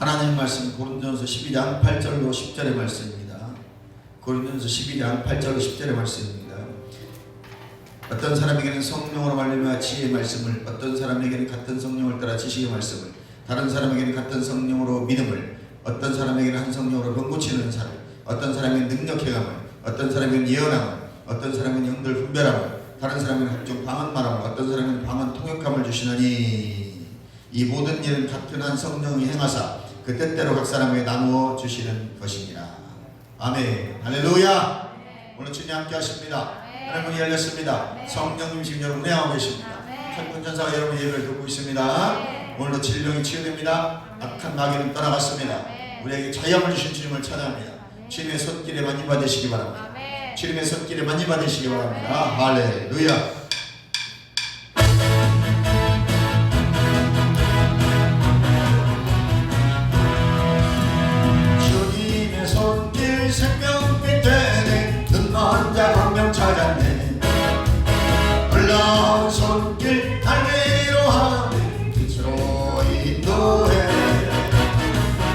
하나님 말씀 고린도전서 12장 8절로 10절의 말씀입니다. 고린도전서 12장 8절로 10절의 말씀입니다. 어떤 사람에게는 성령으로 말미암아 지혜의 말씀을, 어떤 사람에게는 같은 성령을 따라 지식의 말씀을, 다른 사람에게는 같은 성령으로 믿음을, 어떤 사람에게는 한 성령으로 병고치는 은사를, 어떤 사람에게는 능력 행함을, 어떤 사람에게는 예언함을, 어떤 사람에게는 영들 분별함을, 다른 사람에게는 각종 방언 말함을, 어떤 사람에게는 방언 통역함을 주시나니 이 모든 일은 같은 한 성령이 행하사 그 때때로 각 사람에게 나누어 주시는 것입니다. 아멘. 할렐루야. 오늘 주님 함께 하십니다. 하나님 문이 열렸습니다. 성령님 지금 여러분 운행하고 계십니다. 천군 천사가 여러분의 예배를 듣고 있습니다. 오늘도 질병이 치유됩니다. 악한 마귀는 떠나갔습니다. 우리에게 자유함을 주신 주님을 찬양합니다. 주님의 손길에 많이 받으시기 바랍니다. 주님의 손길에 많이 받으시기 바랍니다. 할렐루야. 주님의 손길 생명빛 되네. 눈먼 자 광명 찾았네. 올라온 손길 달리로 하네. 빛으로 인도해.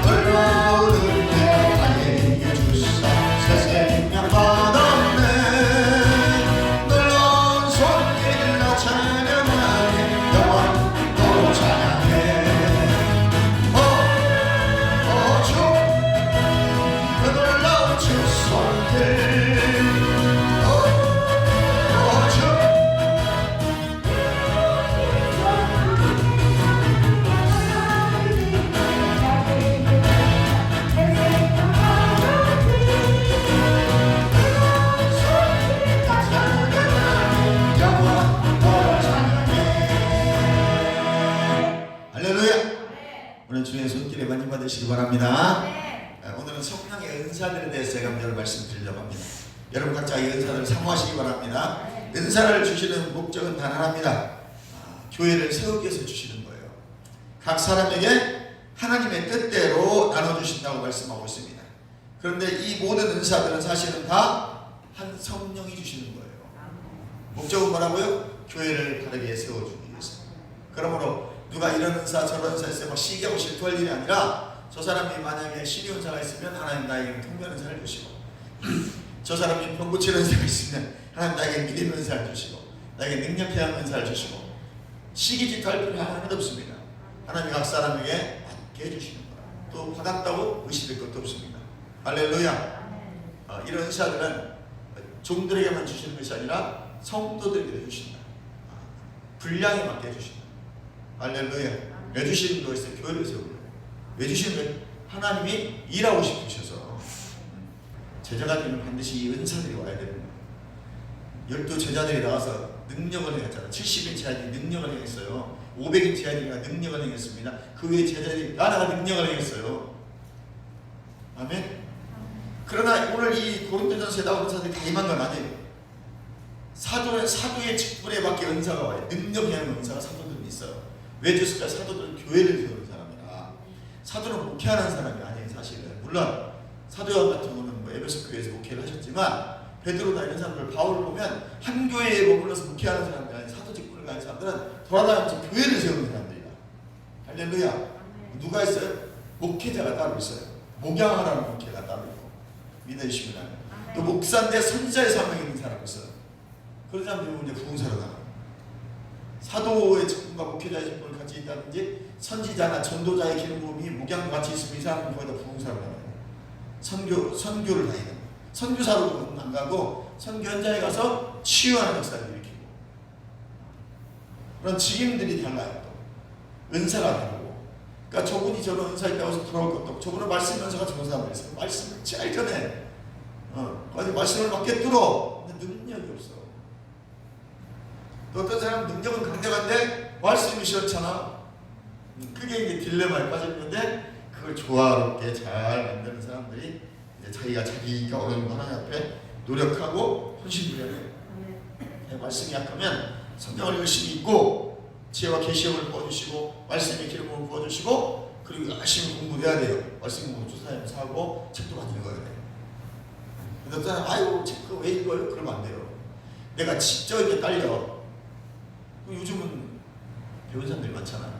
올라오는 내 나에게 주사 새 생명 받았네. 놀라운 손길 나 찬양하네. 영원토록 찬양해. 주 그 놀라운 주 손길. 오늘 주의 손길에 많이 받으시기 바랍니다. 오늘은 성령의 은사들에 대해서 제가 여러분 말씀드리려고 합니다. 여러분 각자 이 은사를 사모하시기 바랍니다. 은사를 주시는 목적은 단 하나입니다. 교회를 세우기 위해서 주시는 거예요. 각 사람에게 하나님의 뜻대로 나눠주신다고 말씀하고 있습니다. 그런데 이 모든 은사들은 사실은 다 한 성령이 주시는 거예요. 목적은 뭐라고요? 교회를 바르게 세워주기 위해서. 그러므로 누가 이런 은사 저런 은사 있어요 막 시기하고 질투할 일이 아니라, 저 사람이 만약에 신의 은사가 있으면 하나님 나에게 통변 은사를 주시고, 저 사람이 병 고치는 은사가 있으면 하나님 나에게 믿음 은사를 주시고, 나에게 능력해야 하는 은사를 주시고, 시기 질투할 필요 하나도 없습니다. 하나님이 각 사람에게 맞게 해주시는 거라. 또 받았다고 의심할 것도 없습니다. 할렐루야. 이런 은사들은 종들에게만 주시는 것이 아니라 성도들에게 주신다. 분량에 맞게 해주신다. 할렐루야. 왜 주시는 거였어요? 교회를 세우는 거예요. 왜 주시는 거예요? 하나님이 일하고 싶으셔서. 제자가 되면 반드시 이 은사들이 와야 되는 거예요. 12 제자들이 나와서 능력을 행했잖아요. 70인 제자들이 능력을 행했어요. 500인 제자들이 능력을 행했습니다. 그 외에 제자들이 나라가 능력을 행했어요. 아멘. 그러나 오늘 이 고린도전서에 나온 은사들이 다 임한 건 아니에요. 사도의 직분에 맞게 은사가 와요. 능력이 하는 은사가 사도들은 있어요. 왜 줬을까? 사도들은 교회를 세우는 사람이라. 사도는 목회하는 사람이 아니에요. 사실은 물론 사도 요한 같은 경우는 뭐 에베소 교회에서 목회를 하셨지만, 베드로나 이런 사람들, 바울을 보면 한 교회에 머물러서 목회하는 사람들이 아니라 사도 직분을 가진 사람들은 돌아다니면서 교회를 세우는 사람들이다. 할렐루야. 누가 있어요? 목회자가 따로 있어요. 목양하라는 목회가 따로 있고, 믿으시면 또 목사인데 선지자의 사명이 있는 사람이 있어요. 그런 사람들이 보면 이제 부흥사로 나가요. 사도의 직분과 목회자의 직분을 같이 있다든지, 선지자나 전도자의 기름 부음이 목양과 같이 있으면 이 사람은 거의 다 부흥사로 나가요. 선교를 다니는 거예요. 선교사로는 안 가고 선교 현장에 가서 치유하는 역사를 일으키고. 그런 직임들이 달라요. 또 은사가 다르고. 그러니까 저분이 저런 은사 있다고 해서 돌아올 것도 없고, 저분은 말씀 은사가 좋은 사람이 있어요. 말씀을 잘 전해. 아니 말씀을 막 꿰뚫어. 근데 능력이 없어. 또 어떤 사람은 능력은 강력한데 말씀이 싫잖아. 그게 이제 딜레마에 빠졌는데, 그걸 조화롭게 잘 만드는 사람들이 이제 자기가 어려운 거 하나님 앞에 노력하고 헌신부려해요. 말씀이 약하면 성경을 열심히 읽고, 지혜와 계시형을 부어주시고, 말씀의 기름을 부어주시고, 그리고 열심히 공부해야 돼요. 말씀 공부 조사하면서 하고, 책도 많이 읽어야 돼요. 근데 어떤 사람, 아유 책 그거 왜 읽어요? 그러면 안 돼요. 내가 직접 이렇게 딸려. 요즘은 배운 사람들이 많잖아.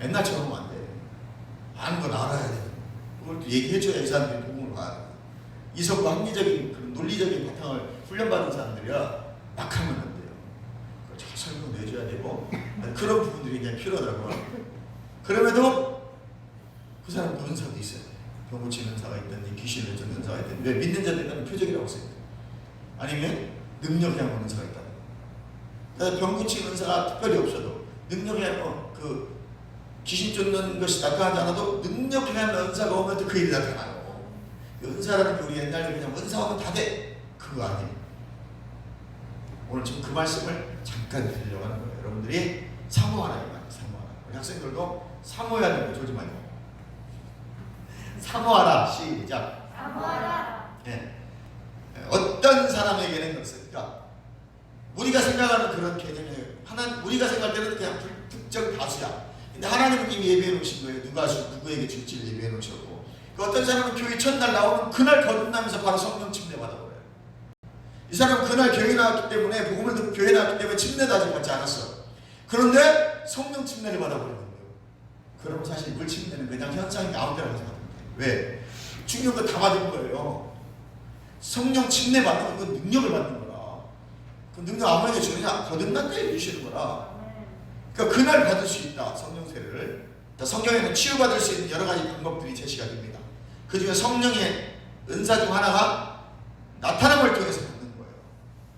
옛날처럼 하면 안 돼. 아는 건 알아야 돼요. 그걸 또 얘기해줘야 이 사람들이 복음을 봐요. 이성과 합리적인 그런 논리적인 바탕을 훈련받은 사람들이야 막 하면 안 돼요. 잘 설명 내줘야 되고 그런 부분들이 그냥 필요하더라고요. 그럼에도 그 사람 은사도 있어요. 병 고치는 은사가 있든지 귀신을 쫓는 은사가 있든지 왜 믿는 자들은 표적이라고 써요. 아니면 능력이 한 은사가 있다. 그래서 병 고치는 은사가 특별히 없어도 능력이 한 그 귀신 쫓는 것이 나타나지 않아도 능력이 한 은사가 오면 또 그 일이 나타나요. 그 은사라는 게 우리 옛날에 그냥 은사하면 다 돼. 그거 아니에요. 오늘 지금 그 말씀을 잠깐 드리려고 하는 거예요. 여러분들이 사모하라 이 말이에요. 사모하라. 우리 학생들도 사모해야 되는 거 조지 말고. 사모하라. 시작. 사모하라. 네. 어떤 사람에게는 그렇습니까? 우리가 생각하는 그런 개념이 우리가 생각할 때는 그냥 특정 다수야. 근데 하나님은 이미 예배해 놓으신 거예요. 누구에게 줄지를 예배해 놓으셨고. 그 어떤 사람은 교회 첫날 나오면 그날 거듭나면서 바로 성령 침례 받아버려요. 이 사람은 그날 교회 나왔기 때문에 복음을 듣고 교회 나왔기 때문에 침례도 아직 받지 않았어. 그런데 성령 침례를 받아버리는 거예요. 그러면 사실 물 침례는 그냥 현상이 아무 때나 가서 받는 거예요. 왜? 중요한 거 다 받은 거예요. 성령 침례 받는 건 능력을 받는 거라. 그 능력 아무에게 주느냐? 거듭난 자에게 주시는 거라. 그러니까 그날 받을 수 있다. 성령 세례를. 성경에는 치유받을 수 있는 여러 가지 방법들이 제시가 됩니다. 그 중에 성령의 은사 중 하나가 나타남을 통해서 받는 거예요.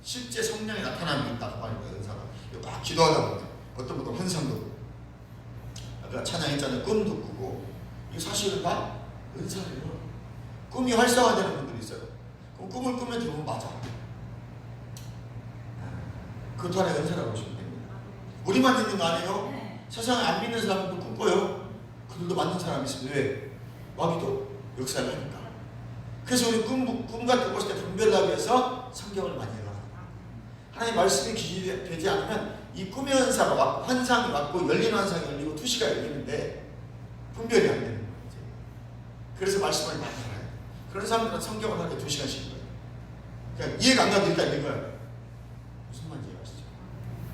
실제 성령의 나타남이 있다. 그 말입니다. 은사가. 막 기도하다 보면 어떤 분은 환상도 아까 찬양했잖아요. 꿈도 꾸고. 이게 사실은 다 은사예요. 꿈이 활성화되는 분들이 있어요. 그럼 꿈을 꾸면 대부분 맞아. 그것도 하나의 은사라고 보시면 됩니다. 우리만 있는 거 아니에요? 세상에 안 믿는 사람도 꿈 꿔요. 그들도 맞는 사람이 있으면 왜? 마귀도 역사를 하니까. 그래서 우리 꿈 같은 것을 분별하기 위해서 성경을 많이 읽어요. 하나님 말씀이 기준되지 않으면 이 꿈의 은사가 왔고 환상이 왔고 열린 환상이 열리고 투시가 열리는데 분별이 안 되는 거예요. 그래서 말씀을 많이 알아요. 그런 사람들은 성경을 하루에 2시간씩 읽어요. 그러니까 이해가 안 가도 일단 읽어요. 무슨 말인지 이해하시죠?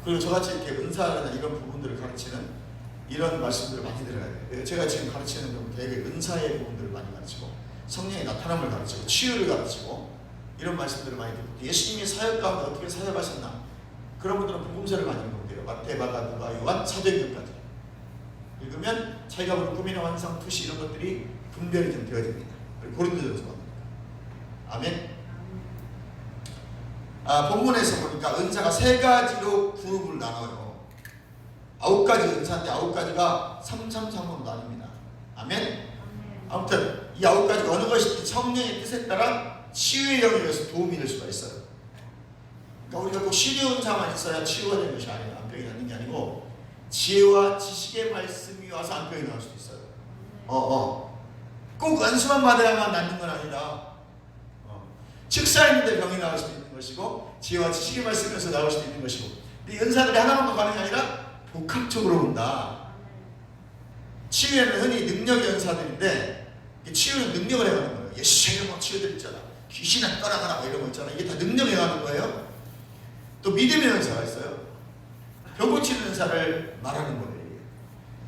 그리고 저같이 이렇게 은사나 이런 부분들을 가르치는 이런 말씀들을 많이 들어야 돼요. 제가 지금 가르치는 건 되게 은사의 부분들을 많이 가르치고 성령의 나타남을 가르치고 치유를 가르치고 이런 말씀들을 많이 듣고 예수님이 사역 가운데 어떻게 사역하셨나 그런 분들은 복음서를 많이 읽으면 돼요. 마태, 마가, 누가, 요한, 사도행전까지 읽으면 자기가 보는 꿈이나 환상, 투시 이런 것들이 분별이 좀 되어집니다. 그리고 고린도전서 아멘. 본문에서 보니까 은사가 3가지로 그룹을 나눠요. 9가지 은사인데 9가지가 333으로 나뉩니다. 아멘. 아무튼 이 9가지가 어느 것이든 성령의 뜻에 따라 치유의 영역에서 도움이 될 수가 있어요. 그러니까 우리가 꼭 신의 은사만 있어야 치유가 되는 것이 아니에요. 안병이 낫는 게 아니고 지혜와 지식의 말씀이 와서 안병이 나올 수도 있어요. 꼭 은수만 받아야만 낫는 건 아니다. 축사했는데 병이 나올 수도 있는 것이고 지혜와 지식의 말씀에서 나올 수도 있는 것이고 이 은사들이 하나만 가는 게 아니라 복합적으로 온다. 치유에는 흔히 능력의 은사들인데 치유는 능력을 해가는 거예요. 예수 이름으로 치유드리잖아. 귀신아 떠나가라 뭐 이런 거 있잖아. 이게 다 능력에 가는 거예요. 또 믿음의 은사가 있어요. 병 고치는 은사를 말하는 거예요.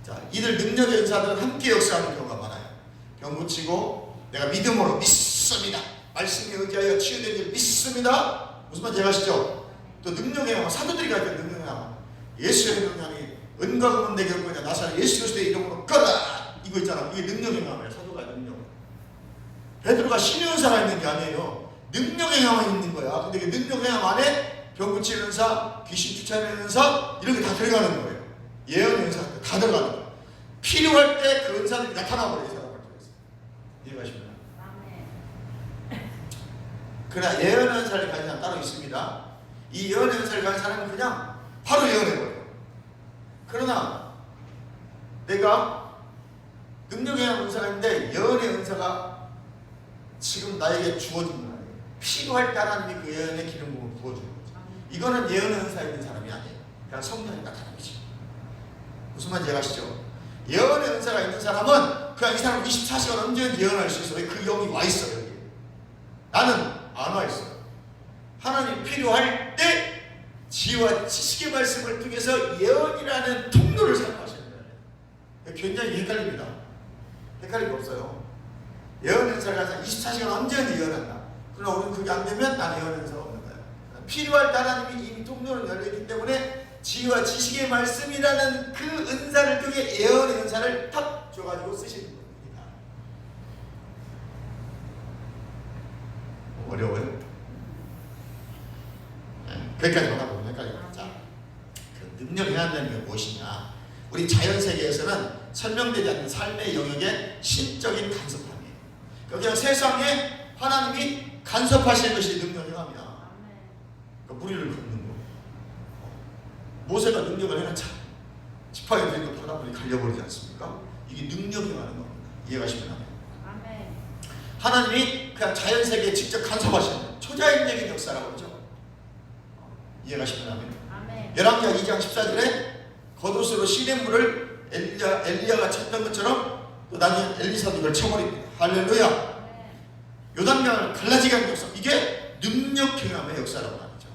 자, 이들 능력의 은사들은 함께 역사하는 경우가 많아요. 병 고치고 내가 믿음으로 믿습니다. 말씀에 의지하여 치유된 줄 믿습니다. 무슨 말인지 아시죠? 또 능력의 영화 사도들이 가르쳐 능력의 영화 예수의 능력이 은과 금은 내게 없거냐 나사렛 예수 그리스도의 이름으로 꺼라 이거 있잖아. 이게 능력의 영화예요. 사도가 능력. 베드로가 신의 은사가 있는 게 아니에요. 능력의 영화 있는 거야. 근데 그 능력의 영화 안에 병 고치는 은사, 귀신 쫓아내는 은사 이런 게 다 들어가는 거예요. 예언의 은사 다 들어가는 거예요. 필요할 때 그 은사들이 나타나 버려요. 사람을 통해서. 이해가십니까? 그러나 예언의 은사를 가진 사람 따로 있습니다. 이 예언의 은사를 가진 사람은 그냥 바로 예언해버려요. 그러나 내가 능력의 은사가 있는데 예언의 은사가 지금 나에게 주어진 건 아니에요. 필요할 때 하나님이 그 예언의 기름 부음을 부어주는 거죠. 이거는 예언의 은사 있는 사람이 아니에요. 그냥 성령이 나타나죠. 무슨 말인지 아시죠? 예언의 은사가 있는 사람은 그냥 이 사람은 24시간 언제든지 예언할 수 있어. 왜 그 영이 와 있어요. 여기. 나는 안 와 있어요. 하나님 필요할 때 지혜와 지식의 말씀을 통해서 예언이라는 통로를 사용하시는 거예요. 굉장히 헷갈립니다. 헷갈릴 거 없어요. 예언 은사를 가서 24시간 언제든지 예언한다. 그러나 우리는 그게 안 되면 난 예언 은사가 없는 거야. 필요할 때 하나님이 이미 통로는 열려있기 때문에 지혜와 지식의 말씀이라는 그 은사를 통해 예언의 은사를 탁 줘가지고 쓰시는 겁니다. 어려워요? 거기까지만 하고 여기까지. 자, 그 능력이 한다는 게 무엇이냐? 우리 자연 세계에서는 설명되지 않는 삶의 영역의 신적인 간섭함이에요. 그냥 세상에 하나님이 간섭하시는 것이 능력을 합니다. 그러니까 무리를 걷는 거. 모세가 능력을 해놨자 지팡이 들고 바닷물이 갈려버리지 않습니까? 이게 능력이 하는 겁니다. 이해가시면 합니다. 하나님이 그냥 자연 세계에 직접 간섭하시는 초자연적인 역사라고 그러죠. 이해가시면 합니다. 열왕기하 2장 14절에 겉옷으로 시냇물을 엘리야가 쳤던 것처럼 또 나중에 엘리사도 이걸 쳐버립니다. 할렐루야. 요단강을 갈라지게 하는 역사, 이게 능력 행함의 역사라고 하죠.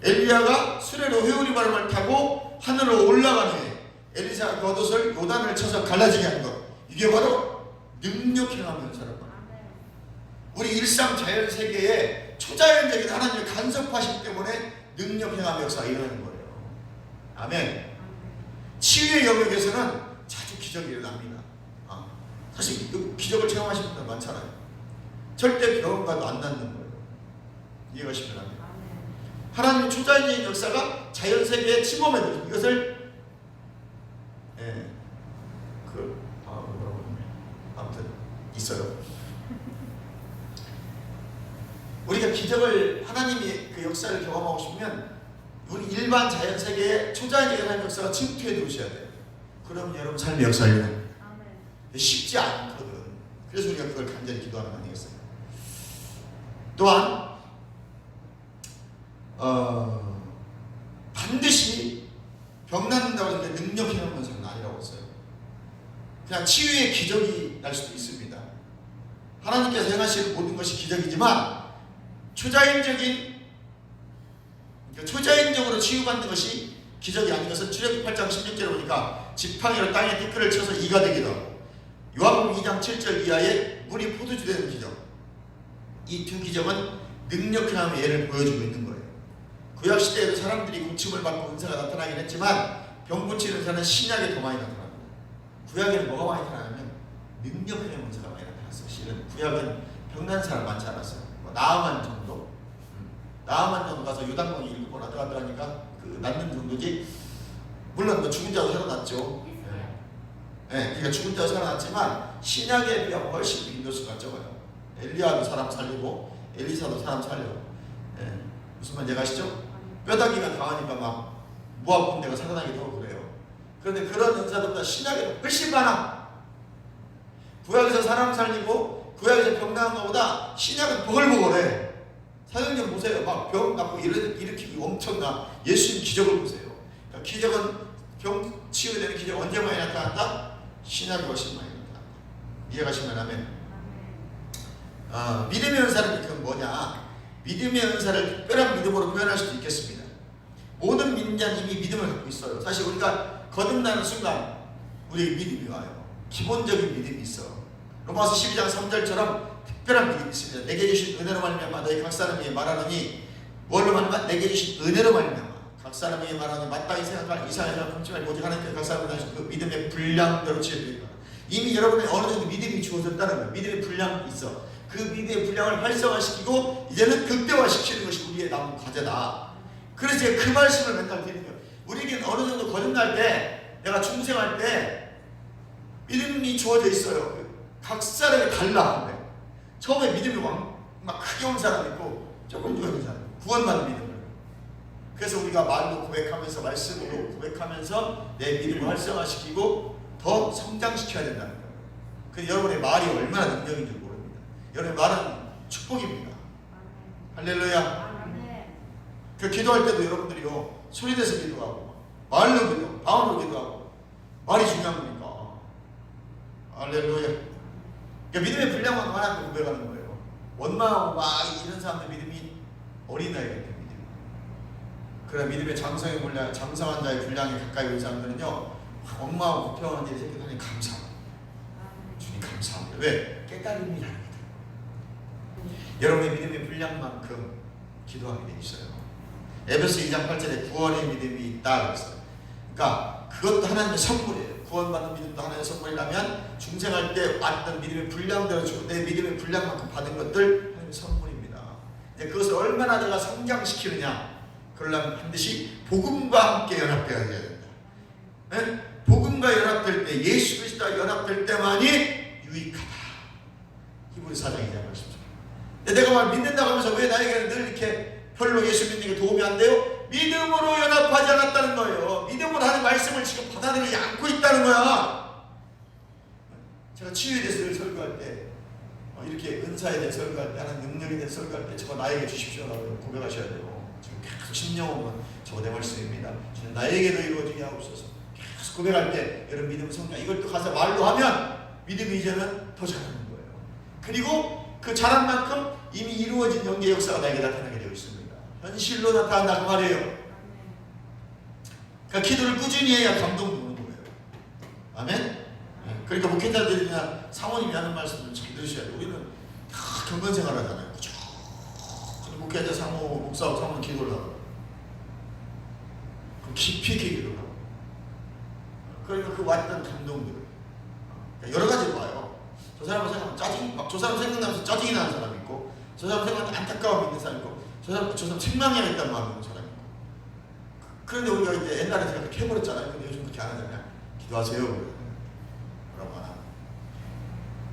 엘리야가 수레로 회오리바람을 타고 하늘로 올라간 후에 엘리사가 겉옷을 요단을 쳐서 갈라지게 하는 것, 이게 바로 능력 행함의 역사라고 합니다. 우리 일상 자연 세계에 초자연적인 하나님의 간섭하심 때문에 능력 행함의 역사가 일어나는 거예요. 아멘. 치유의 영역에서는 자주 기적이 일어납니다. 사실 기적을 체험하신 분들 많잖아요. 절대 병원과도 안 낫는 거예요. 이해가시면 합니다. 하나님의 초자연적인 역사가 자연 세계에 침범해 들죠. 이것을 아무튼 있어요. 우리가 기적을 하나님이 그 역사를 경험하고 싶으면 우리 일반 자연 세계에 초자연적인 하나님의 역사가 침투해 들어오셔야 돼요. 그러면 여러분 삶의 역사가 일어나요. 쉽지 않거든. 그래서 우리가 그걸 간절히 기도하는 거 아니겠어요? 또한 반드시 병 낫는다고 하는 게 능력 행하는 것은 아니라고 했어요. 그냥 치유의 기적이 날 수도 있습니다. 하나님께서 행하시는 모든 것이 기적이지만 초자연적으로 치유받는 것이 기적이 아닌 것은 출애굽 8장 16절에 보니까 지팡이로 땅에 티끌을 쳐서 이가 되기도 하고 요한복음 2장 7절 이하에 물이 포도주 되는 기적, 이 두 기적은 능력 행함의 예를 보여주고 있는 거예요. 구약 시대에도 사람들이 고침을 받고 은사가 나타나긴 했지만 병 고치는 은사는 신약에 더 많이 나타납니다. 구약에는 뭐가 많이 나타나냐면 능력 행함의 은사가 많이 나타났어요. 실은 구약은 병난 사람 많지 않았어요. 나아만 정도 가서 요단강에 일곱 번 들어가니까 그 낫는 정도지. 물론 뭐 죽은 자도 살아났죠. 그러니까 죽은 자도 살아났지만 신약에 비하면 훨씬 빈도수가 적어요. 엘리야도 사람 살리고 엘리사도 사람 살려. 무슨 말인지 아시죠? 뼈다귀가 강하니까 막 모압 군대가 살아나기도 하고 그래요. 그런데 그런 은사들보다 신약에 훨씬 많아. 구약에서 사람 살리고 구약에서 병 나은 것보다 신약은 보글보글해. 사도행전 보세요. 막 병 낫고 일으키고 엄청나. 예수님 기적을 보세요. 그러니까 기적은 병 치유되는 기적 언제 많이 나타난다? 신약이 훨씬 많이 나타난다. 이해가시면 하면 믿음의 은사는 그건 뭐냐? 믿음의 은사를 특별한 믿음으로 표현할 수도 있겠습니다. 모든 믿는 자는 이미 믿음을 갖고 있어요. 사실 우리가 거듭나는 순간 우리의 믿음이 와요. 기본적인 믿음이 있어. 로마서 12장 3절처럼 특별한 믿음이 있습니다. 내게 주신 은혜로 말미암아 너희 각 사람에게 말하노니 뭘로 말미암아? 내게 주신 은혜로 말미암아 각 사람에게 말하노니 마땅히 생각할 이상한 생각 품지 말고 오직 하나님께 각 사람을 다시 그 믿음의 분량대로 치워드립니다. 이미 여러분의 어느 정도 믿음이 주어졌다는 거예요. 믿음의 분량이 있어. 그 믿음의 분량을 활성화시키고 이제는 극대화시키는 것이 우리의 남은 과제다. 그래서 제가 그 말씀을 맨날 드리는 거예요. 우리에게는 어느 정도 거듭날 때, 내가 중생할 때 믿음이 주어져 있어요. 각 사람이 달라. 처음에 믿음이 막 크게 온 사람이 있고 조금 주어진 사람, 구원받는 믿음을. 그래서 우리가 말로 고백하면서 말씀으로 고백하면서 내 믿음을 활성화시키고 더 성장시켜야 된다는 거예요. 그 여러분의 말이 얼마나 능력인지 모릅니다. 여러분의 말은 축복입니다. 할렐루야. 그 기도할 때도 여러분들이요 소리내서 기도하고 말로 기도, 방언으로 기도하고 말이 중요한 거니까. 할렐루야. 그러니까 믿음의 분량만 하나님께 고백하는 거예요. 원망하고 막 이런 사람들 믿음이 어린아이 같은 믿음. 그러나 믿음의 장성의 분량, 장성한 자의 분량에 가까이 온 사람들은요 원망하고 불평하는 일이 생겨나니 감사하고 감사합니다. 왜? 깨달음이 다릅니다. 여러분의 믿음의 분량만큼 기도하게 돼 있어요. 에베소 2장 8절에 구원의 믿음이 있다 그랬어요. 그러니까 그것도 하나님의 선물이에요. 구원받는 믿음도 하나님의 선물이라면 중생할 때 왔던 믿음의 분량대로 주고 내 믿음의 분량만큼 받은 것들 하나님의 선물입니다. 이제 그것을 얼마나 내가 성장시키느냐, 그러려면 반드시 복음과 함께 연합되어야 된다. 네? 복음과 연합될 때, 예수 그리스도와 연합될 때만이 유익하다. 히브리서 4장 2절 말씀입니다. 내가 말 믿는다고 하면서 왜 나에게는 늘 이렇게 별로 예수 믿는 게 도움이 안 돼요? 믿음으로 연합하지 않았다는 거예요. 믿음으로 하는 말씀을 지금 받아들이지 않고 있다는 거야. 제가 치유에 대해서 늘 설교할 때, 이렇게 은사에 대해 설교할 때, 하는 능력에 대해 설교할 때 저거 나에게 주십시오라고 고백하셔야 돼요. 지금 계속 심령은 저거 내 말씀입니다. 저는 나에게도 이루어지게 하옵소서. 계속 고백할 때 여러분 믿음 성장, 이걸 또 가서 말로 하면 믿음이 이제는 더 잘하는 거예요. 그리고 그 잘한 만큼 이미 이루어진 영계 역사가 나에게 나타나게 되어 있습니다. 현실로 나타난다 그 말이에요. 그러니까 기도를 꾸준히 해야 감동도 오는 거예요. 아멘? 그러니까 목회자들이나 사모님이 하는 말씀을 잘 들으셔야 돼요. 우리는 다 경건 생활 하잖아요. 그죠? 목회자, 사모, 목사하고 사모는 기도를 하고 깊이 있게 기도를 하고 그러니까 그 왔던 감동들 여러 가지로 와요. 저 사람을 생각하면 짜증, 막 저 사람 생각나면서 짜증이 나는 사람이 있고, 저 사람 생각하면 안타까움이 있는 사람이 있고, 저 사람 책망해야겠다는 마음이 있는 사람이 있고. 그런데 우리가 이제 옛날에 제가 그렇게 해버렸잖아요. 근데 요즘 그렇게 안 하잖아요. 기도하세요. 뭐라고 안 하고.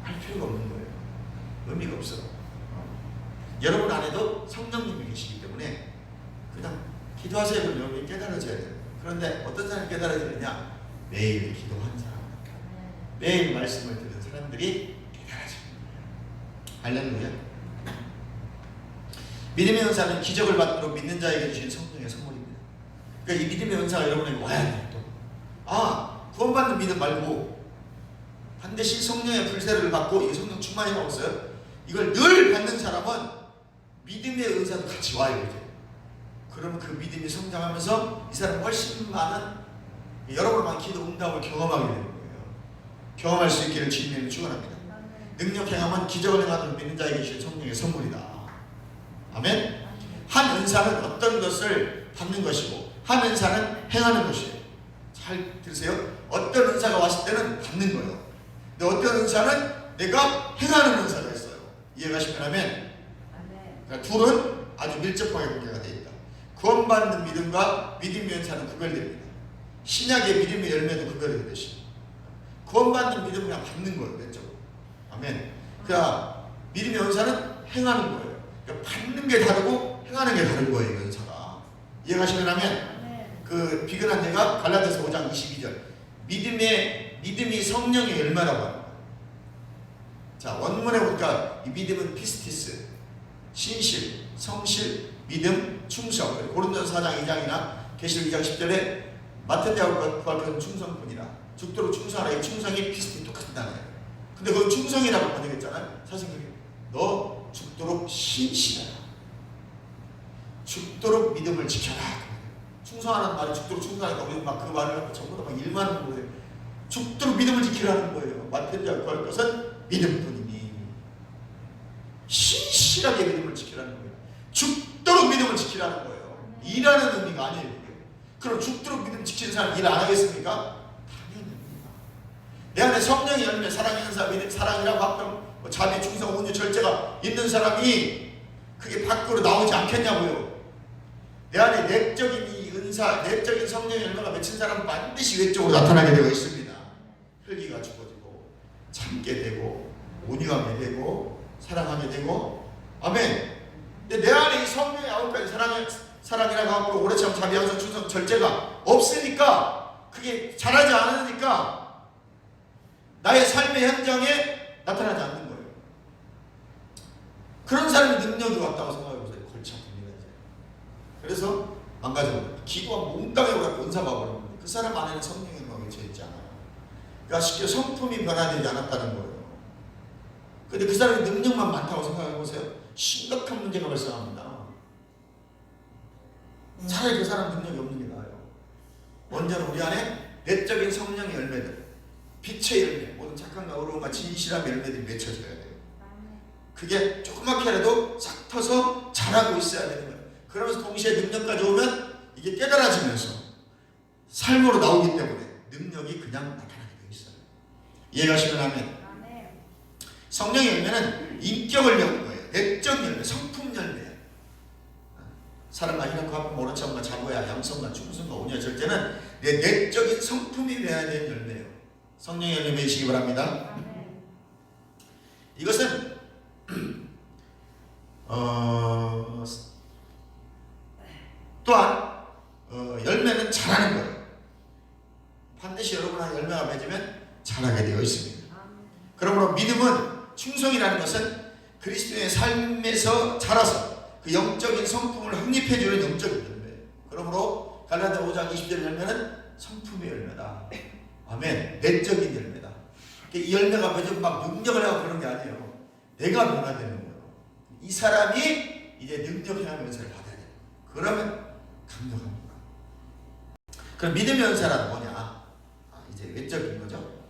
할 필요가 없는 거예요. 의미가 없어. 여러분 안에도 성령님이 계시기 때문에 그냥 기도하세요. 그러면 여러분이 깨달아져야 돼요. 그런데 어떤 사람이 깨달아지느냐? 매일 기도하는 사람, 매일 말씀을 듣는 사람들이 깨달아집니다. 할렐루야. 믿음의 은사는 기적을 받도록 믿는 자에게 주신 성령의 선물입니다. 그러니까 이 믿음의 은사가 여러분에게 와야 돼요. 또 구원받는 믿음 말고 반드시 성령의 불세를 받고 이 성령 충만이라고 했어요. 이걸 늘 받는 사람은 믿음의 은사도 같이 와요. 이제. 그러면 그 믿음이 성장하면서 이 사람은 훨씬 많은 여러분만 기도 응답을 경험하게 되는 거예요. 경험할 수 있기를 주님을 축원합니다. 능력 행함은 기적을 행하도록 믿는 자에게 주신 성령의 선물이다. 아멘. 한 은사는 어떤 것을 받는 것이고 한 은사는 행하는 것이에요. 잘 들으세요. 어떤 은사가 왔을 때는 받는 거예요. 근데 어떤 은사는 내가 행하는 은사가 있어요. 이해가시면 하면 그러니까 둘은 아주 밀접하게 관계가 되어 있다. 구원받는 믿음과 믿음의 은사는 구별됩니다. 신약의 믿음의 열매도 구별이 되듯이 구원받는 믿음은 그냥 받는 거예요. 왼쪽으로. 아멘. 그러니까 믿음의 은사는 행하는 거예요. 그러니까 받는 게 다르고 행하는 게 다른 거예요. 은사가. 이해가시면 하면 그 비근한 예가 갈라디아서 5장 22절 믿음이 성령의 열매라고 하는 거예요. 자, 원문에 보니까 이 믿음은 피스티스, 신실, 성실, 믿음, 충성. 고린도서 4장 2장이나 계시록 2장 10절에 맡은 자와 구할 충성뿐이라. 죽도록 충성하라. 이 충성이 피스티 똑같은 단어예요. 근데 그건 충성이라고 번역했잖아요. 사실 그게 너 죽도록 신실하라. 죽도록 믿음을 지켜라. 충성하는 말이 죽도록 충성하니까 우리는 막 그 말을 갖고 전부 다 막 일만 하는 거예요. 죽도록 믿음을 지키라는 거예요. 맡은 자와 구할 것은 믿음뿐이니 신실하게 믿음을 지키라는 거예요. 죽도록 믿음을 지키라는 거예요. 일하는 의미가 아니에요. 그게. 그럼 죽도록 믿음 지키는 사람 일 안 하겠습니까? 당연합니다. 내 안에 성령의 열매, 사랑의 은사, 사랑이라고 합병, 자비, 충성, 온유, 절제가 있는 사람이 그게 밖으로 나오지 않겠냐고요. 내 안에 내적인 이 은사, 내적인 성령의 열매가 맺힌 사람은 반드시 외적으로 나타나게 되어 있습니다. 혈기가 죽어지고 참게 되고 온유하게 되고 사랑하게 되고 아멘. 근데 내 안에 이 성령의 9가지 사랑이라고 하고 오래 참 자비, 양선, 충성, 절제가 없으니까 그게 잘하지 않으니까 나의 삶의 현장에 나타나지 않는 거예요. 그런 사람이 능력이 왔다고 생각해보세요. 골치 아픕니다. 이제. 그래서 망가져버려요. 기도가 몽땅에 오고 은사 봐버리는 그 사람 안에는 성령의 영광이 져있지 않아요. 그러니까 쉽게 성품이 변화되지 않았다는 거예요. 근데 그 사람의 능력만 많다고 생각해보세요. 심각한 문제가 발생합니다. 차라리 그 사람 능력이 없는 게 나아요. 먼저는 우리 안에 내적인 성령의 열매들, 빛의 열매, 모든 착함과 의로움과 진실함 열매들이 맺혀져야 돼요. 그게 조그맣게라도 싹 터서 자라고 있어야 되는 거예요. 그러면서 동시에 능력까지 오면 이게 깨달아지면서 삶으로 나오기 때문에 능력이 그냥 나타나게 되어 있어요. 이해가시면 하면 성령의 열매는 인격을 여는 거예요. 내적 열매, 성품 열매예요. 사람과 희락과 화평, 모른 척과 자고야, 양성과 충성과 온유와 절제는 내 내적인 성품이 맺어야 되는 열매예요. 성령의 열매 맺으시기 바랍니다. 이것은 또한 열매는 자라는 거예요. 반드시 여러분의 열매가 맺으면 자라게 되어 있습니다. 그러므로 믿음은, 충성이라는 것은 그리스도의 삶에서 자라서 그 영적인 성품을 확립해주는 영적인 열매예요. 그러므로 갈라디아 5장 20절 열매는 성품의 열매다. 아멘. 내적인 열매다. 이 열매가 맺으면 막 능력을 하고 그런 게 아니에요. 내가 변화되는 거예요. 이 사람이 이제 능력 향한 연사를 받아야 돼요. 그러면 강력합니다. 그럼 믿음의 연사란 뭐냐? 이제 외적인 거죠.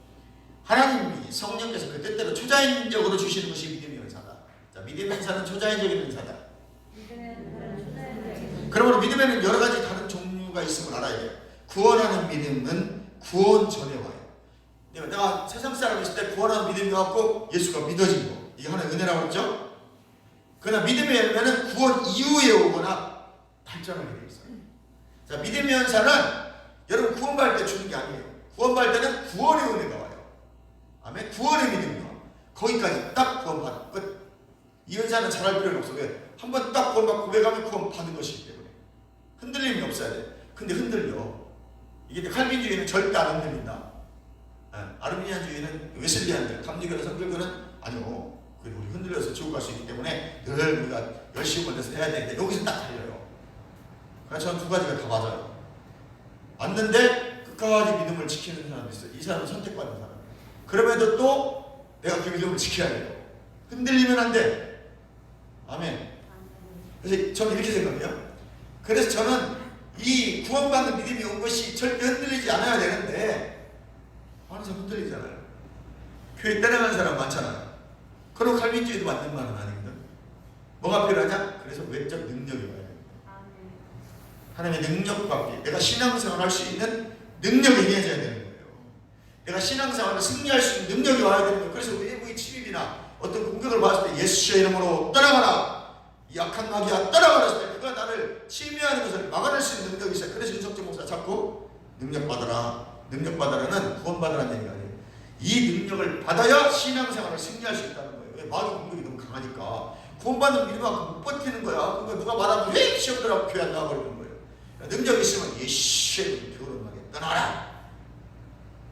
하나님이 성령께서 그 뜻대로 초자연적으로 주시는 것이 믿음의 연사다. 자, 믿음의 연사는 초자연적인 연사다. 그러므로 믿음에는 여러 가지 다른 종류가 있음을 알아야 돼요. 구원하는 믿음은 구원 전에 와요. 내가 세상 사람이 있을 때 구원하는 믿음이 왔고 예수가 믿어진 거, 이게 하나의 은혜라고 그랬죠. 그러나 믿음의 열매는 구원 이후에 오거나 발전하게 되어 있어요. 자, 믿음의 연사는 여러분 구원받을 때 주는 게 아니에요. 구원받을 때는 구원의 은혜가 와요. 아멘. 구원의 믿음이 와. 거기까지 딱 구원받은 끝. 이 연사는 잘할 필요는 없어. 왜? 한번 딱 구원받고 고백하면 구원받은 것이기 때문에 흔들림이 없어야 돼. 근데 흔들려. 이게 칼빈주의는 절대 안 흔들린다. 아르미니안주의는 웨슬리안들, 감리교나 성결교는 아니요. 우리 흔들려서 지옥 갈 수 있기 때문에 늘 우리가 열심히 걸려서 해야 되는데 여기서 딱 달려요. 그래서 저는 두 가지가 다 맞아요. 맞는데 끝까지 믿음을 지키는 사람이 있어요. 이 사람은 선택받는 사람. 그럼에도 또 내가 그 믿음을 지켜야 돼요. 흔들리면 안 돼. 아멘. 그래서 저는 이렇게 생각해요. 그래서 저는 이 구원받는 믿음이 온 것이 절대 흔들리지 않아야 되는데 많은 사람 흔들리잖아요. 교회 떠나간 사람 많잖아요. 그럼 칼빈주의도 맞는 말은 아니거든. 뭐가 필요하냐? 그래서 외적 능력이 와야 돼요. 하나님의 능력과 함께 내가 신앙생활을 할 수 있는 능력이 행해져야 되는 거예요. 내가 신앙생활을 승리할 수 있는 능력이 와야 되는 거예요. 그래서 외부의 침입이나 어떤 공격을 받았을 때 예수의 이름으로 떠나가라, 이 악한 마귀야 떠나가라 했을 때 그가 나를 침해하는 것을 막아낼 수 있는 능력이 있어요. 그래서 윤석재 목사 자꾸 능력 받아라, 능력 받아라는 구원받으라는 얘기가 아니에요. 이 능력을 받아야 신앙생활을 승리할 수 있다는 거예요. 왜? 마귀 공격이 너무 강하니까 구원받는 믿음만큼 못 버티는 거야. 그러니까 누가 말하면 왜 시험 들어가고 교회 안 나와버리는 거예요. 능력이 있으면 예수의 교훈 마귀 떠나라,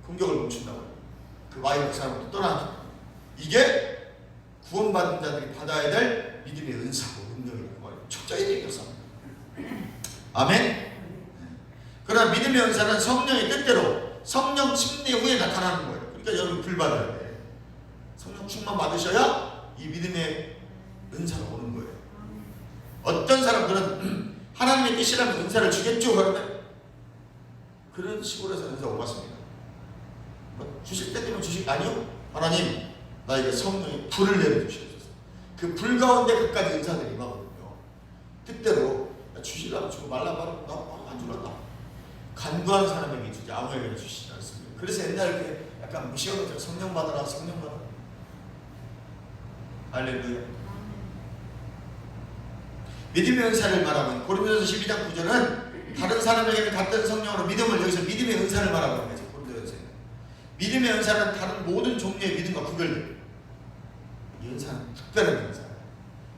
공격을 멈춘다고 해요. 그 마귀 사람부터 떠나죠. 이게 구원받는 자들이 받아야 될 믿음의 은사고 능력이라고 말해요. 촉자의 얘기였어. 아멘. 그러나 믿음의 은사는 성령의 뜻대로 성령 침례 후에 나타나는 거예요. 그러니까 여러분 불 받아야 돼. 성령 충만 받으셔야 이 믿음의 은사가 오는 거예요. 어떤 사람들은 하나님의 뜻이라면 은사를 주겠죠 그러면 그런 식으로 해서 은사 못 받습니다. 주실 때 되면 아니요. 하나님 나에게 성령의 불을 내려주시옵소서. 그 불 가운데 그까지 은사들이 임하거든요. 뜻대로 주시려면 주고 말라고 나안 줄란다. 간구하는 사람에게 주지 아무에게나 주시지 않습니다. 그래서 옛날에 그 약간 무시하고 성령 받아라, 성령 받아라. 할렐루야. 믿음의 은사를 말하면 고린도전서 12장 9절은 다른 사람에게는 같은 성령으로 믿음을, 여기서 믿음의 은사를 말하고 있는 거죠. 고린도전서에 믿음의 은사는 다른 모든 종류의 믿음과 구별돼요. 이 은사는 특별한 은사예요.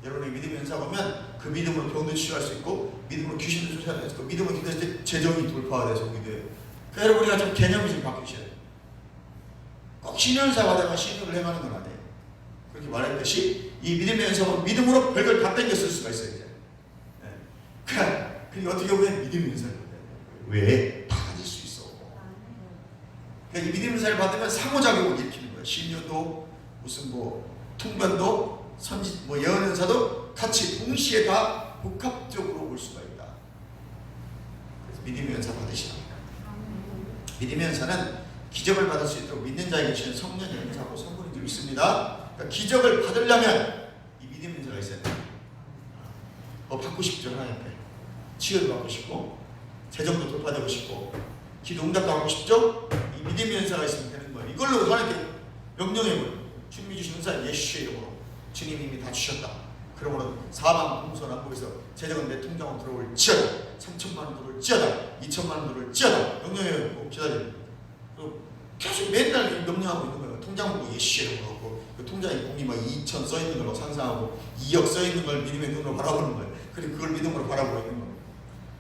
여러분이 믿음의 은사가 오면 그 믿음으로 병도 치유할 수 있고 믿음으로 귀신도 쫓아낼 수 있고 믿음으로 기도했을 때 재정이 돌파가 돼서 기도해요. 그러니까 여러분 우리가 좀 개념이 좀 바뀌셔야 돼요. 꼭 신은사가 되면 신을 행하는 건 아니에요. 그렇게 말했듯이 이 믿음의 은사는 믿음으로 별걸 다 땡겨 쓸 수가 있어요. 이제. 그러니까 어떻게 보면 믿음의 은사를 왜 다 가질 수 있어. 그러니까 이 믿음의 은사를 받으면 상호작용을 일으키는 거예요. 신유도 무슨 통변도 선지 예언 은사도 같이 동시에 다 복합적으로 올 수가 있다. 그래서 믿음의 은사 받으시라. 믿음의 은사는 기적을 받을 수 있도록 믿는 자에게 주시는 성령의 은사하고 선물이 좀 있습니다. 그러니까 기적을 받으려면 이 믿음의 은사가 있어야 돼요. 뭐 받고 싶죠, 하나님께. 치유도 받고 싶고, 재정도 돌파되고 싶고, 기도 응답도 하고 싶죠? 이 믿음의 은사가 있으면 되는 거예요. 이걸로 하나님께 명령해버려요. 주님이 주신 은사 예수의 이름으로 주님이 이미 다 주셨다. 그러므로 사방 동서남북에서 재정은 내 통장으로 들어올지어다. 3천만 원 들어올지어다. 2천만 원 들어올지어다. 명령해요. 기다려요. 계속 맨날 명령하고 있는 거예요. 통장 보고 예수의 이름으로 하고, 그 통장에 공이 막 2천 써있는 걸로 상상하고 2억 써있는 걸 믿음의 눈으로 바라보는 거예요. 그리고 그걸 믿음으로 바라보고 있는 거예요.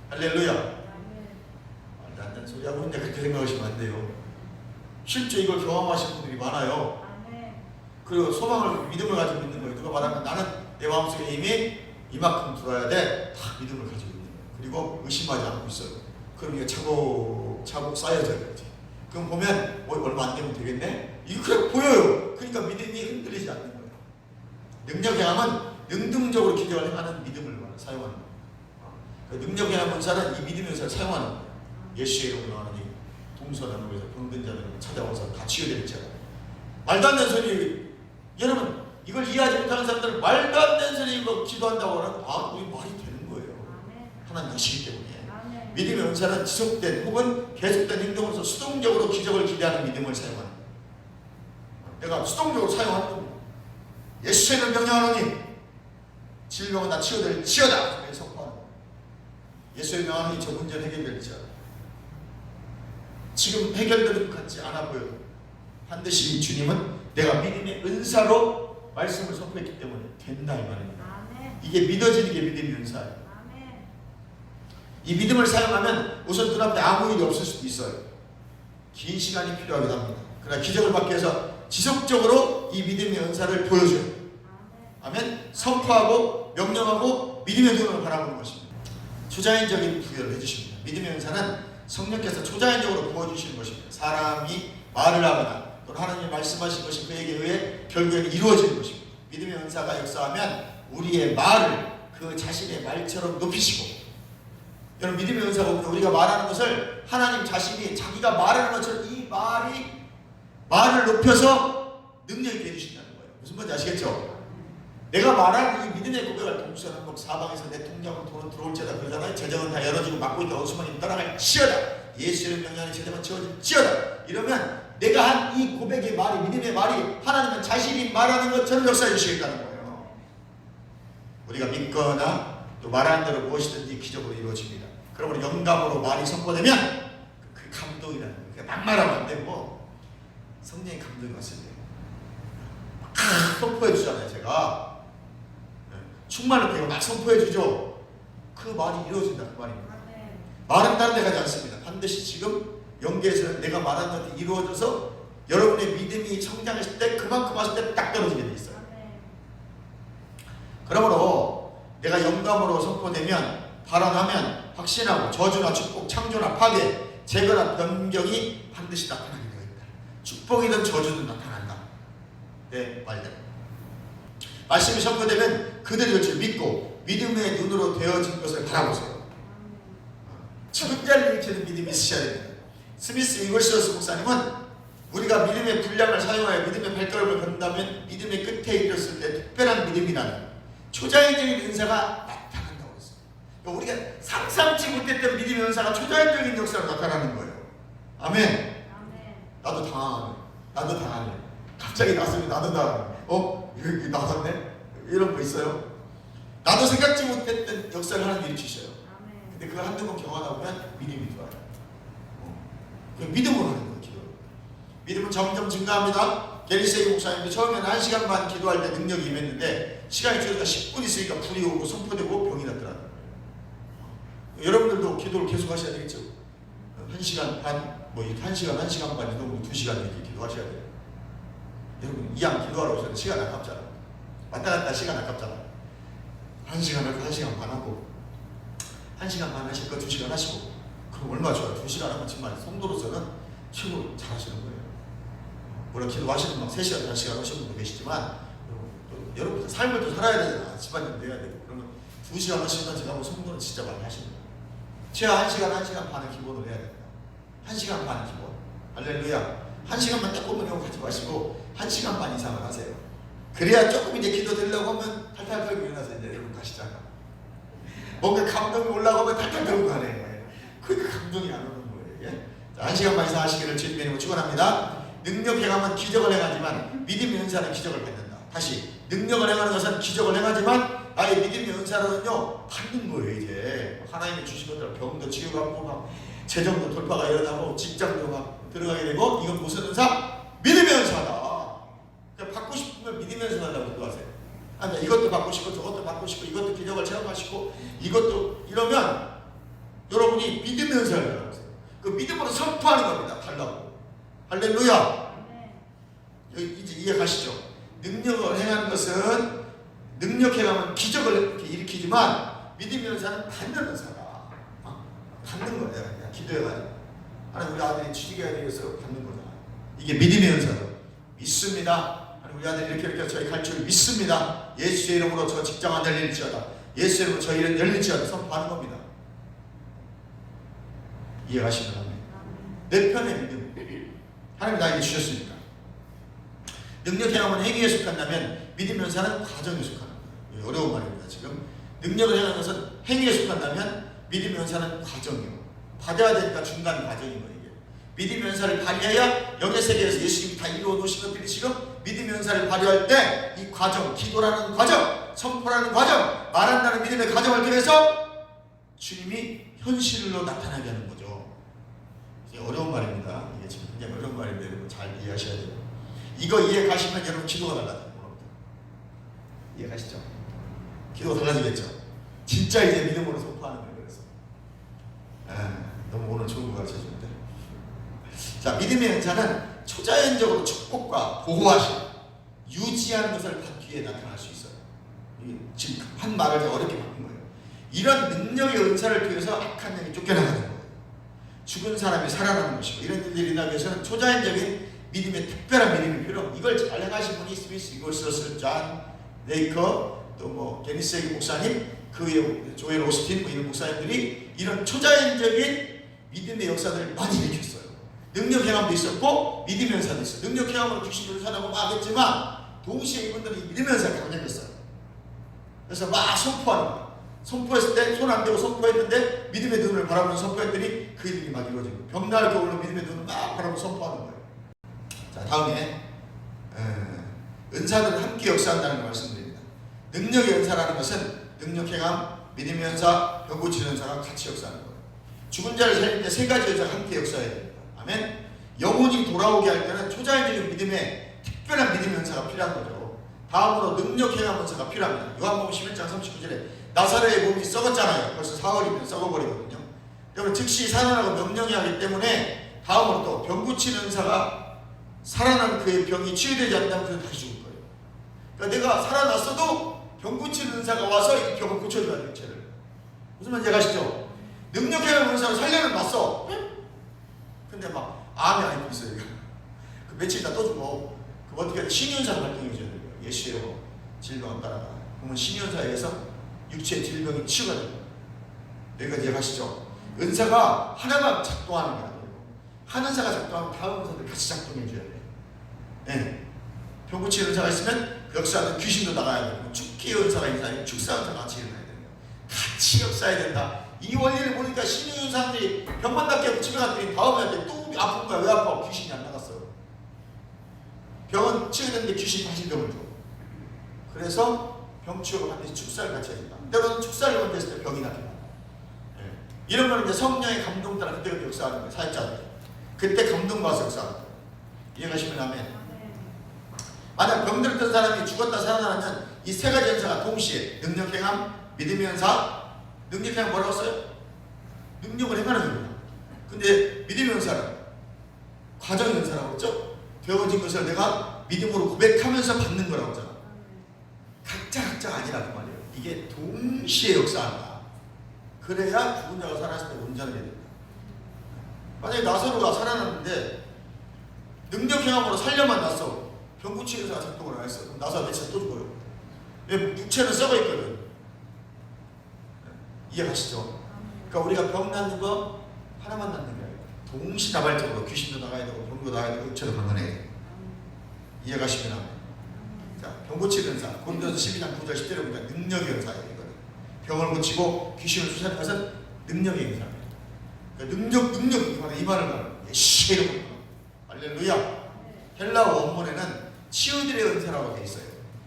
할렐루야. 말도 안 되는 소리 하고 있는데 그렇게 생각하시면 안 돼요. 실제 이걸 경험하신 분들이 많아요. 그리고 소망을, 믿음을 가지고 있는 거예요. 누가 말하면 나는 내 마음속에 이미 이만큼 들어야 돼. 다 믿음을 가지고 있는 거예요. 그리고 의심하지 않고 있어요. 그럼 이게 차곡차곡 쌓여져요. 그럼 보면 얼마 안 되면 되겠네? 이거 그래 보여요. 그러니까 믿음이 흔들리지 않는 거예요. 능력의 함은 능동적으로 기적을 행하는 믿음을 사용하는 거예요. 능력의 함 은사는 이 믿음의 은사를 사용하는 거예요. 예수의 이름으로 하나님 동서남북에서 병든 자들을 찾아와서 다 치유될지어다. 말도 안 되는 소리. 여러분 이걸 이해하지 못하는 사람들은 말도 안 되는 소리 이거 기도한다고 하면 우리 말이 되는 거예요. 하나님 아시기 때문에. 믿음의 은사는 지속된 혹은 계속된 행동으로서 수동적으로 기적을 기대하는 믿음을 사용하는 거예요. 내가 수동적으로 사용하는 겁니다. 예수의 이름 명령하노니 질병은 다 치유될지어다. 그래서 선포하는 거예요. 예수의 이름 명령하노니 저 문제는 해결될지어다. 지금 해결되는 것 같지 않아 보여도 반드시 주님은 내가 믿음의 은사로 말씀을 선포했기 때문에 된다 이 말입니다. 이게 믿어지는 게 믿음의 은사예요. 이 믿음을 사용하면 우선 눈앞에 아무 일이 없을 수도 있어요. 긴 시간이 필요하기도 합니다. 그러나 기적을 받기 위해서 지속적으로 이 믿음의 은사를 보여줘요. 아멘. 선포하고 명령하고 믿음의 눈으로 바라보는 것입니다. 초자연적인 부여를 해주십니다. 믿음의 은사는 성령께서 초자연적으로 부어주시는 것입니다. 사람이 말을 하거나 또 하나님이 말씀하신 것이 그에게 의해 결국에는 이루어지는 것입니다. 믿음의 은사가 역사하면 우리의 말을 그 자신의 말처럼 높이시고, 여러분 믿음의 은사가 오면 우리가 말하는 것을 하나님 자신이 자기가 말하는 것처럼 이 말을 높여서 능력 있게 해주신다는 거예요. 무슨 말인지 아시겠죠? 내가 말하는 이 믿음의 고백을 동서남북 사방에서 내 통장으로 돈은 들어올지어다 그러잖아요. 재정은 다 열어지고 막고 있다 어수선이 떠나갈지어다. 예수의 명령에 재정은 채워질지어다. 이러면 내가 한 이 고백의 말이, 믿음의 말이 하나님은 자신이 말하는 것처럼 역사해 주시겠다는 거예요. 우리가 믿거나 또 말하는 대로 무엇이든지 기적으로 이루어집니다. 그러므로 영감으로 말이 선포되면 그 감동이라는 거예요. 그러니까 막말하면 안 되고 성령의 감동이 왔을 때 선포해 주잖아요. 제가 충만을 되고 막 선포해 주죠. 그 말이 이루어진다 그 말입니다. 말은 다른 데 가지 않습니다. 반드시 지금 영계에서는 내가 말하는 것이 이루어져서 여러분의 믿음이 성장했을 때 그만큼 왔을 때 딱 떨어지게 돼 있어요. 그러므로 내가 영감으로 선포되면 발언하면 확신하고 저주나 축복, 창조나 파괴, 재거나 변경이 반드시 나타나게 되어 있다. 축복이든 저주든 나타난다. 네, 말대로. 말씀이 선포되면 그들이 그것을 믿고 믿음의 눈으로 되어진 것을 바라보세요. 천자를 일으키는 믿음이 있으셔야 됩니다. 스미스 윙글스워스 목사님은 우리가 믿음의 분량을 사용하여 믿음의 발걸음을 걷는다면 믿음의 끝에 이르렀을 때 특별한 믿음이라는 초자연적인 은사가 나타난다고 했어요. 그러니까 우리가 상상치 못했던 믿음의 은사가 초자연적인 역사로 나타나는 거예요. 아멘. 나도 당하네. 갑자기 나서면 나도 당하네. 여기 나왔네? 이런 거 있어요. 나도 생각지 못했던 역사를 하나님 일으키셔요. 근데 그걸 한두 번 경험하다 보면 믿음이 들어와요. 그 믿음으로 하는 거예요. 기도. 믿음은 점점 증가합니다. 게리세이 목사님도 처음에는 1시간 반 기도할 때 능력이 임했는데 시간이 줄어서 10분 있으니까 불이 오고 선포되고 병이 났더라고요. 여러분들도 기도를 계속 하셔야 되겠죠. 1시간 반, 1시간 반, 이동으로 2시간 이렇게 기도하셔야 돼요. 여러분 이왕 기도하러 오셔서 시간 아깝잖아. 왔다 갔다 시간 아깝잖아. 1시간 하고 1시간 반 하고 1시간 반 하실 거 2시간 하시고 그럼 얼마나 좋아요. 2시간 하면 정말 성도로서는 최고 잘하시는 거예요. 물론 기도하시는 분 3시간, 4시간 하시는 분도 계시지만 여러분 삶을 또 살아야 되잖아. 집안일도 해야 되고 그러면 2시간 하시면 제가 뭐 성도는 진짜 많이 하시는 거예요. 최하 1시간 반을 기본으로 해야 된다. 1시간 반 기본. 할렐루야. 1시간만 딱 보면 하지 마시고 1시간 반 이상을 하세요. 그래야 조금 이제 기도 되려고 하면 탈탈 털고 일어나서 이제 여러분 가시잖아. 뭔가 감동이 올라가면 탈탈 털고 가네. 그러니까 감동이 안 오는 거예요. 예? 자, 1시간 반 이상 하시기를 주님의 이름으로 축원합니다. 능력 행하면 기적을 행하지만 믿음의 은사는 기적을 받는다. 다시 능력을 행하는 것은 기적을 행하지만 나의 믿음의 은사로는요 받는 거예요. 이제 하나님이 주신 것들 병도 치유받고 막 재정도 돌파가 일어나고 직장도 막 들어가게 되고 이건 무슨 은사? 믿음의 은사다. 그러니까 받고 싶으면 믿음의 은사 달라고 기도하세요. 아니 이것도 받고 싶고 저것도 받고 싶고 이것도 기적을 체험하시고 이것도 이러면 여러분이 믿음의 은사를 달라고 하세요. 그 믿음으로 선포하는 겁니다. 달라고. 할렐루야. 이제 이해가시죠? 능력을 행하는 것은 능력 행하면 기적을 이렇게 일으키지만 믿음의 은사는 받는 은사다. 받는 거야. 그냥 기도해가지고 하나님 우리 아들이 취직해야 되겠어 받는 거잖아. 이게 믿음의 은사다. 믿습니다. 하나님 우리 아들이 이렇게 저희 갈 줄 믿습니다. 예수의 이름으로 저 직장 안 열릴지어다. 예수의 이름으로 저희 일은 열릴지어다. 선포하는 겁니다. 이해가시면 내 편의 믿음. 하나님 나에게 주셨으니까. 능력 행하면 행위에 속한다면 믿음의 은사는 과정에 속하는 거예요. 어려운 말입니다. 지금 능력을 행하는 것은 행위에 속한다면 믿음의 은사는 과정이요. 받아야 되니까 중간 과정인 거예요. 이게. 믿음의 은사를 발휘해야 영의 세계에서 예수님이 다 이루어 놓으신 것들이 지금 믿음의 은사를 발휘할 때 이 과정, 기도라는 과정, 선포라는 과정, 말한다는 믿음의 과정을 통해서 주님이 현실로 나타나게 하는 거죠. 이게 어려운 말입니다. 이게 지금 굉장히 어려운 말인데 여러분 잘 이해하셔야 돼요. 이거 이해 가시면 여러분 기도가 달라져요. 이해 가시죠? 기도가 달라지겠죠? 진짜 이제 믿음으로 선포하는 거예요. 그래서 너무 오늘 좋은 거 가르쳐주는데. 자, 믿음의 은사는 초자연적으로 축복과 보호하심, 유지하는 것을 받기 위해 나타날 수 있어요. 지금 한 말을 더 어렵게 바꾼 거예요. 이런 능력의 은사를 통해서 악한 영이 쫓겨나가는 거예요. 죽은 사람이 살아나는 것이고 이런 일들이 일어나기 위해서는 초자연적인 믿음의 특별한 믿음이 필요합니다. 이걸 잘 행하신 분이 스미스, 이글스, 존 레이커, 또 뭐 게니스에게 목사님, 그 외에 조엘 오스틴 뭐 이런 목사님들이 이런 초자연적인 믿음의 역사들을 많이 일으켰어요. 능력 행함도 있었고 믿음의 은사도 있어요. 능력 행함으로 귀신을 사나고 막 했지만 동시에 이분들이 믿음의 은사가 강력했어요. 그래서 막 선포하는 거예요. 선포했을 때 손 안 대고 선포했는데 믿음의 눈을 바라보면서 선포했더니 그 일이 막 이루어지고 벽날 겨울로 믿음의 눈을 막 바라보면서 선포하는 거예요. 자, 다음에 은사들은 함께 역사한다는 걸 말씀드립니다. 능력의 은사라는 것은 능력 행함, 믿음의 은사, 병 고치는 은사가 같이 역사하는 거예요. 죽은 자를 살릴 때 세 가지 은사가 함께 역사해야 됩니다. 아멘. 영혼이 돌아오게 할 때는 초자연적인 믿음의 특별한 믿음의 은사가 필요한 거죠. 다음으로 능력 행함 은사가 필요합니다. 요한복음 11장 39절에 나사로의 몸이 썩었잖아요. 벌써 4월이면 썩어버리거든요. 여러분 즉시 살아나고 명령해야 하기 때문에 다음으로 또 병 고치는 은사가 살아난 그의 병이 치유되지 않는다면 그는 다시 죽을 거예요. 그러니까 내가 살아났어도 병 고치는 은사가 와서 이 병을 고쳐줘야 돼요. 죄를. 무슨 말인지 아시죠? 능력해야 은사를 살려는 놨어. 근데 막 암이 아니고 있어요. 그 며칠 있다 또 죽고 그 어떻게 신윤사를 발동해줘야 돼요. 예수의 질병을 따라가. 그러면 신윤사에 의해서 육체의 질병이 치유가 됩니다. 여기까지 이해가시죠? 은사가 하나만 작동하는 게 아니에요. 한 은사가 작동하면 다음 은사들 같이 작동해줘야 돼요. 네. 병 고치는 은사가 있으면 역사하는 귀신도 나가야 되고 축기의 은사가 있으면 축사 은사가 같이 일어나야 됩니다. 같이 역사해야 된다. 이 원리를 보니까 신유인 사람들이 병만 낫게 집에 갔더니 다음에 또 아픈 거야. 왜 아파? 귀신이 안 나갔어. 병은 치유됐는데 귀신이 다시 병을 줘. 그래서 병 치유가 반드시 축사를 같이 해야 된다. 때로는 축사를 먼저 했을 때 병이 낫게 나. 네. 이런 거는 이제 성령의 감동 따라 그때 역사하는 거예요. 사역자들. 그때 감동 받아서 역사하는 거예요. 이해가시면 아멘. 만약 병들었던 사람이 죽었다 살아나면 이 세 가지 연사가 동시에 능력 행함, 믿음의 연사, 능력 행함 뭐라고 써요? 능력을 행하는 겁니다. 근데 믿음의 연사는 과정 연사라고 했죠? 되어진 것을 내가 믿음으로 고백하면서 받는 거라고 하잖아. 각자가 아니라는 말이에요. 이게 동시에 역사한다. 그래야 죽은 자가 살아났을 때 온전하게 된다. 만약에 나사로가 살아났는데 능력 행함으로 살려만 났어. 병 고치는 의사가 작동을 안 했어. 그럼 나사로 며칠 또 죽어요. 왜? 육체는 썩어 있거든. 이해가시죠? 그러니까 우리가 병 낫는 거 하나만 낫는 게 아니라 동시다발적으로 귀신도 나가야 되고 병도 나야 되고 육체도 강건해야 돼. 이해가시면 합니다. 자, 병 고치는 은사. 고린도서 12장 9절 10절에 보니까 능력의 은사예요. 이거는 병을 고치고 귀신을 쫓아내는 것은 능력의 은사입니다. 그러니까 능력 이 말을 말하는 예시로 할렐루야. 헬라어 원문에는 치유들의 은사라고 되어 있어요.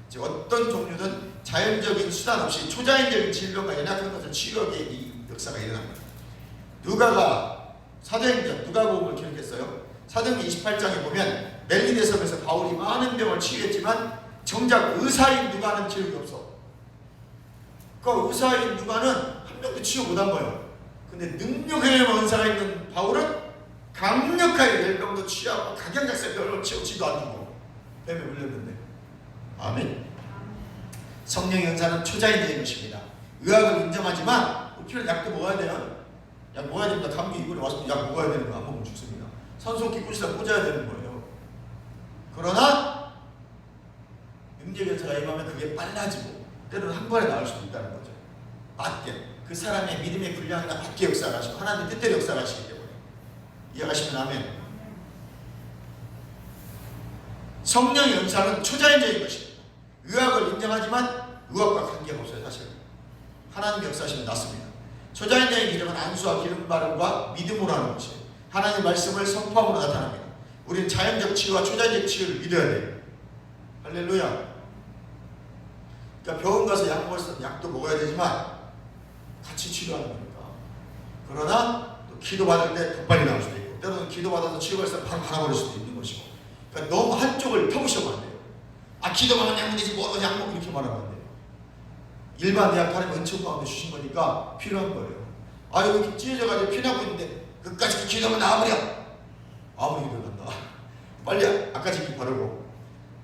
즉 어떤 종류든 자연적인 수단 없이 초자연적인 질병과 연약한 것을 치유하기에 이 역사가 일어납니다. 누가가 사도행전 누가복음을 기록했어요. 사도행전 28장에 보면 멜리데 섬에서 바울이 많은 병을 치유했지만 정작 의사인 누가는 기록이 없어. 그 의사인 누가는 한 명도 치유 못한 거예요. 근데 능력의 은사가 있는 바울은 강력하게 열병도 치유하고 각양각색별로 치우지도 않고 뱀에 물렸는데. 아멘. 성령의 은사는 초자연적인 것입니다. 의학을 인정하지만 필요한 약도 먹어야 돼요. 약 먹어야 됩니다. 감기 이번에 와서 약 먹어야 되는 거 안 먹으면 죽습니다. 산소호흡기 꽂으다 꽂아야 되는 거예요. 그러나 능력의 은사가 임하면 그게 빨라지고 때로는 한 번에 나올 수도 있다는 거죠. 맞게 그 사람의 믿음의 분량이나 맞게 역사를 하시고 하나님 뜻대로 역사를 하시기 때문에. 이해가시면 아멘. 성령의 은사는 초자연적인 것입니다. 의학을 인정하지만 의학과 관계가 없어요. 사실 하나님 역사하시면 낫습니다. 초자연적인 기적은 안수와 기름 바름과 믿음으로 하는 것이에요. 하나님의 말씀을 선포함으로 나타납니다. 우리는 자연적 치유와 초자연적 치유를 믿어야 돼요. 할렐루야. 그러니까 병원 가서 약 먹어서 약도 먹어야 되지만 같이 치료하는 거니까. 그러나 또 기도 받을 때 더 빨리 나올 수도 있고 때로는 기도 받아서 치유해서 바로 갈아버릴 수도 있는 것이고. 그러니까 너무 한쪽을 펴부시면 안 돼요. 아 기도만 약 먹이지 뭐 약 먹 이렇게 말하면 안 돼요. 일반 대학 하나님 은총 가운데 주신 거니까 필요한 거예요. 아 여기 찢어져가지고 피나고 있는데 그까지 기도하면 나와버려. 아무리 기도한다. 빨리 아까지 바르고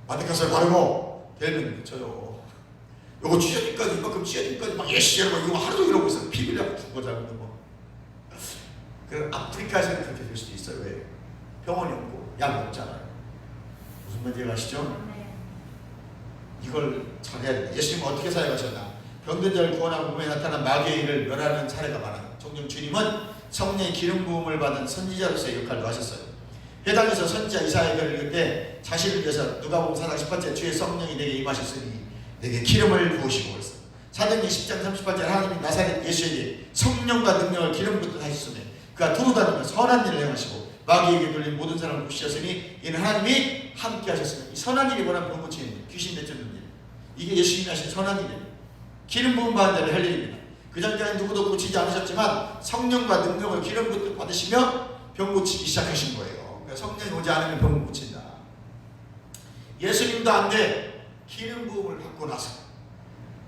바데카솔 바르고 되면 쳐요. 요거 찢어질까지 이만큼 찢어질까지 막 예시하고 이거 하루 종일 하고 있어. 피 흘려 죽고 잘 먹는 거. 그 아프리카에서는 그렇게 될 수도 있어요. 왜? 병원이 없고 약 없잖아요. 무슨 말인지 아시죠? 이걸 잘해야 돼. 예수님은 어떻게 사역하셨나? 병든 자를 구원하고 몸에 나타난 마귀의 일을 멸하는 사례가 많아요. 종종 주님은 성령의 기름 부음을 받은 선지자로서의 역할도 하셨어요. 회당에서 선지자 이사야를 읽을 때 자신을 위해서 누가복음 4장 18절 주의 성령이 내게 임하셨으니 내게 기름을 부으시고 그랬어요. 사도행전 10장 38절 하나님이 나사렛 예수에게 성령과 능력을 기름 붓듯 하셨으니 그가 두루다니며 선한 일을 행하시고 마귀에게 돌린 모든 사람을 부시셨으니 이는 하나님이 함께 하셨으니 이 선한 일이 뭐라면 병고치는 귀신 내쫓는 일. 이게 예수님이 하신 선한 일이에요. 기름 부음 받은 자를 할 일입니다. 그 전까지 누구도 고치지 않으셨지만 성령과 능력을 기름 붓듯 받으시며 병 고치기 시작하신 거예요. 그러니까 성령이 오지 않으면 병 고친다. 예수님도 안 돼. 기름 부음을 받고 나서.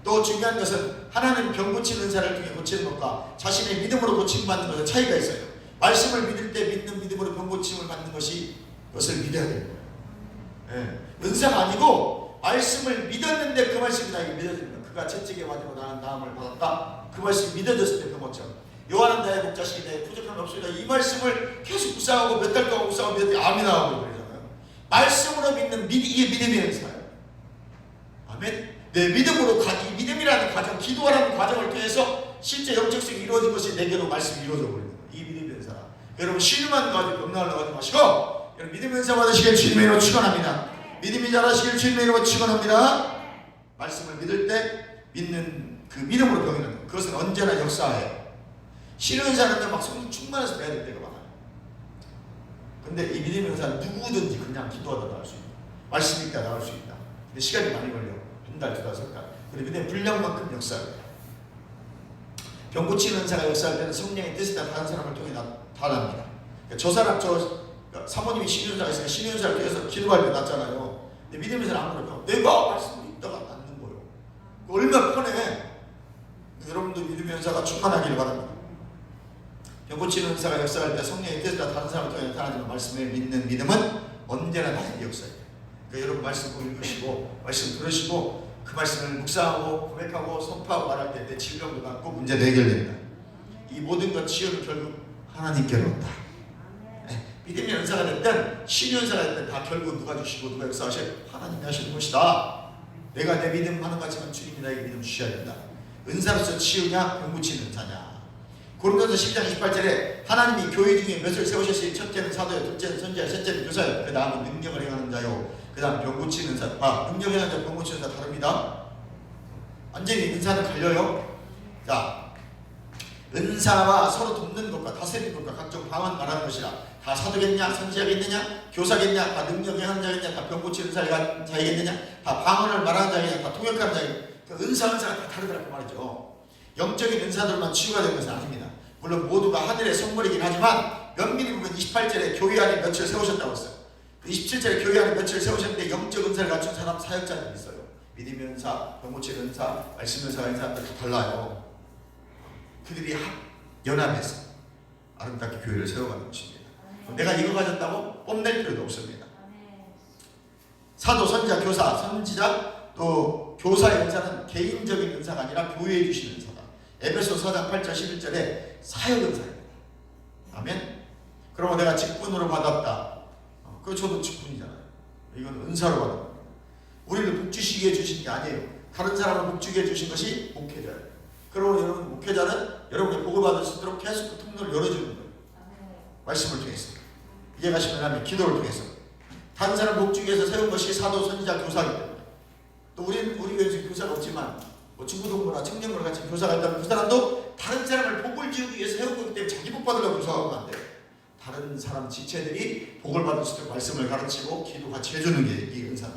또 중요한 것은 하나님 병 고치는 은사를 통해 고치는 것과 자신의 믿음으로 고침 받는 것은 차이가 있어요. 말씀을 믿을 때 믿는 믿음으로 병 고침을 받는 것이 그것을 믿어야 되는 거예요. 예. 은사가 아니고 말씀을 믿었는데 그 말씀이 나에게 믿어지는 거예요. 그가 채찍에 맞으고 나는 나음을 받았다. 그 말씀이 믿어졌을 때 병고쳐. 요한은 나의 목자식이 내 부족함이 없으리라. 이 말씀을 계속 묵상하고 몇 달 동안 묵상하고 몇 달 아멘 하고 그러잖아요. 말씀으로 믿는 이게 믿음의 은사예요. 아멘. 내 믿음으로 이 믿음이라는 과정, 기도하라는 과정을 통해서 실제 영적성이 이루어진 것이 내게로 말씀이 이루어져 버리는 거예요. 이 믿음의 은사. 여러분 신만 가지고 병나으려고 하지 마시고 여러분 믿음의 은사 받으시길 주님의 이름으로 축원합니다. 믿음이 자라시길 주님의 이름으로 축원합니다. 말씀을 믿을 때 믿는 그 믿음으로 병이 나는 그것은 언제나 역사해요. 신의 은사는 막 성령 충만해서 배야 될 때가 많아요. 근데 이 믿음의 은사는 누구든지 그냥 기도하다 나올 수 있다. 말씀 읽다 나올 수 있다. 근데 시간이 많이 걸려. 한 달, 두 달, 석 달. 근데 믿음의 분량만큼 역사해요. 병 고치는 은사가 역사할 때는 성령의 뜻이 다 다른 사람을 통해 나타납니다. 그러니까 저 사람, 사모님이 신의 은사가 있으니까 신의 은사를 통해서 기도할 때 났잖아요. 근데 믿음의 은사는 안 그래요. 내가 말씀을 읽다가 낫는 거예요. 얼마나 편해. 여러분도 믿음의 은사가 충만하기를 바랍니다. 병 고치는 은사가 역사할 때 성령의 뜻이 다 다른 사람을 통해 나타나지만 말씀을 믿는 믿음은 언제나 나에게 역사해요. 그러니까 여러분 말씀 꼭 읽으시고 말씀 들으시고 그 말씀을 묵상하고 고백하고 선포하고 말할 때 내 질병도 낫고 문제도 해결됩니다. 이 모든 것 치유는 결국 하나님께로 온다. 믿음의 은사가 됐든 신의 은사가 됐든 다 결국 누가 주시고 누가 역사하셔? 하나님이 하시는 것이다. 내가 내 믿음 하는 것 같지만 주님이 나에게 믿음 주셔야 된다. 은사로서 치유냐 병 고치는 은사냐. 고린도서 10장 28절에 하나님이 교회 중에 몇을 세우셨으니 첫째는 사도요, 둘째는 선지자, 셋째는 교사요, 그 다음은 능력을 행하는 자요, 그 다음 병 고치는 자. 능력 행하는 자, 병 고치는 자 다릅니다. 완전히 은사는 갈려요. 자, 은사와 서로 돕는 것과 다스리는 것과 각종 방언 말하는 것이라. 다 사도겠냐, 선지자겠느냐, 교사겠냐, 다 능력 행하는 자겠냐, 다 병 고치는 자이겠느냐, 다 방언을 말하는 자겠냐, 다 통역하는 자겠냐. 그 은사가 다 다르더라고 말이죠. 영적인 은사들만 치유가 되는 것은 아닙니다. 물론 모두가 하늘의 선물이긴 하지만 면밀히 보면 28절에 교회 안에 며칠 세우셨다고 했어요. 27절에 교회 안에 며칠 세우셨는데 영적 은사를 갖춘 사람 사역자들이 있어요. 믿음의 은사, 병 고치는 은사, 말씀 은사, 은사들 다 달라요. 그들이 연합해서 아름답게 교회를 세워가는 것입니다. 내가 이거 가졌다고 뽐낼 필요도 없습니다. 사도, 선지자, 교사, 선지자, 또 교사의 은사는 개인적인 은사가 아니라 교회에 주시는 은사다. 에베소 4장 8절 11절에 사역 은사입니다. 아멘. 그러면 내가 직분으로 받았다. 그거 저도 직분이잖아요. 이건 은사로 받은 겁니다. 우리를 복주시게 해주신 게 아니에요. 다른 사람을 복주게 해주신 것이 목회자예요. 그러므로 여러분, 목회자는 여러분의 복을 받을 수 있도록 계속 그 통로를 열어주는 거예요. 말씀을 통해서. 이해가시면 하면 기도를 통해서. 다른 사람 복주기 위해서 세운 것이 사도, 선지자, 교사이기 때문에. 또 우리 교회에서 교사가 없지만 뭐 중고등부나 청년부나 같이 교사가 있다면 그 사람도 다른 사람을 복을 지우기 위해서 세운 거기 때문에 자기 복 받으려고 교사가 하면 안 돼요. 다른 사람 지체들이 복을 받을 수 있도록 말씀을 가르치고 기도 같이 해주는 게 이 은사.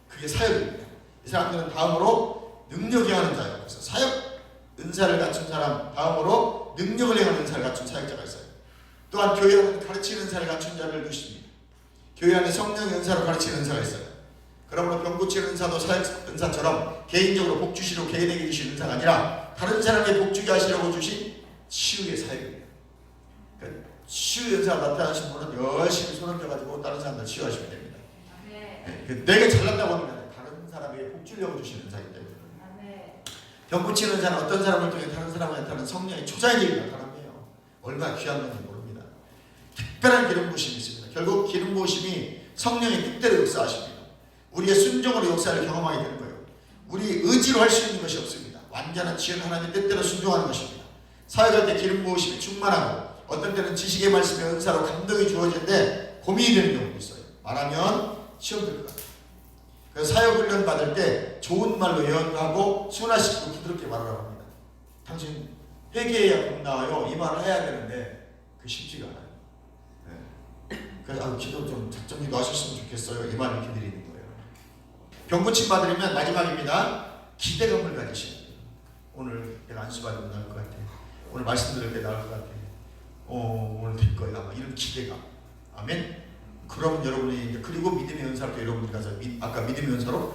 그게 사역입니다. 이 사람들은 다음으로 능력이 하는 자예요. 그래서 사역 은사를 갖춘 사람 다음으로 능력을 행하는 은사를 갖춘 사역자가 있어요. 또한 교회 안에 가르치는 은사를 갖춘 자를 두십니다. 교회 안에 성령의 은사로 가르치는 은사가 있어요. 그러므로 병 고치는 은사도 사역 은사처럼 개인적으로 복 주시려고 개인에게 주신 은사가 아니라 다른 사람에게 복 주게 하시려고 주신 치유의 사역입니다. 그러니까 치유 은사가 나타나신 분은 열심히 손을 펴가지고 다른 사람들 치유하시면 됩니다. 내가 잘난다고 하는 게 아니라 다른 사람에게 복 주려고 주시는 은사이기 때문에. 병 고치는 은사는 어떤 사람을 통해 다른 사람을 나타나는 성령의 초자에게 나타납니다. 얼마나 귀한 건지 모릅니다. 특별한 기름 부으심이 있습니다. 결국 기름 부으심이 성령의 뜻대로 역사하십니다. 우리의 순종으로 역사를 경험하게 되는 거예요. 우리 의지로 할 수 있는 것이 없습니다. 완전한 지혜는 하나님의 뜻대로 순종하는 것입니다. 사역할 때 기름 부으심이 충만하고 어떤 때는 지식의 말씀의 은사로 감동이 주어지는데 고민이 되는 경우도 있어요. 말하면 시험 들 것 같아요. 그래서 사역 훈련 받을 때 좋은 말로 예언도 하고 순화시키고 부드럽게 말하라고 합니다. 당신 회개해야 복 나와요. 이 말을 해야 되는데 그게 쉽지가 않아요. 그래서 기도 좀 작정 기도 하셨으면 좋겠어요. 이 말을 이렇게 드리는 거예요. 병 고침 받으려면 마지막입니다. 기대감을 가지셔야 돼요. 오늘 내가 안수 받으면 나을 것 같아. 오늘 말씀 들을 때 나을 것 같아. 오늘 될 거야. 이런 기대감. 아멘. 그러면 여러분이 이제 그리고 믿음의 은사로 여러분이 가서 아까 믿음의 은사로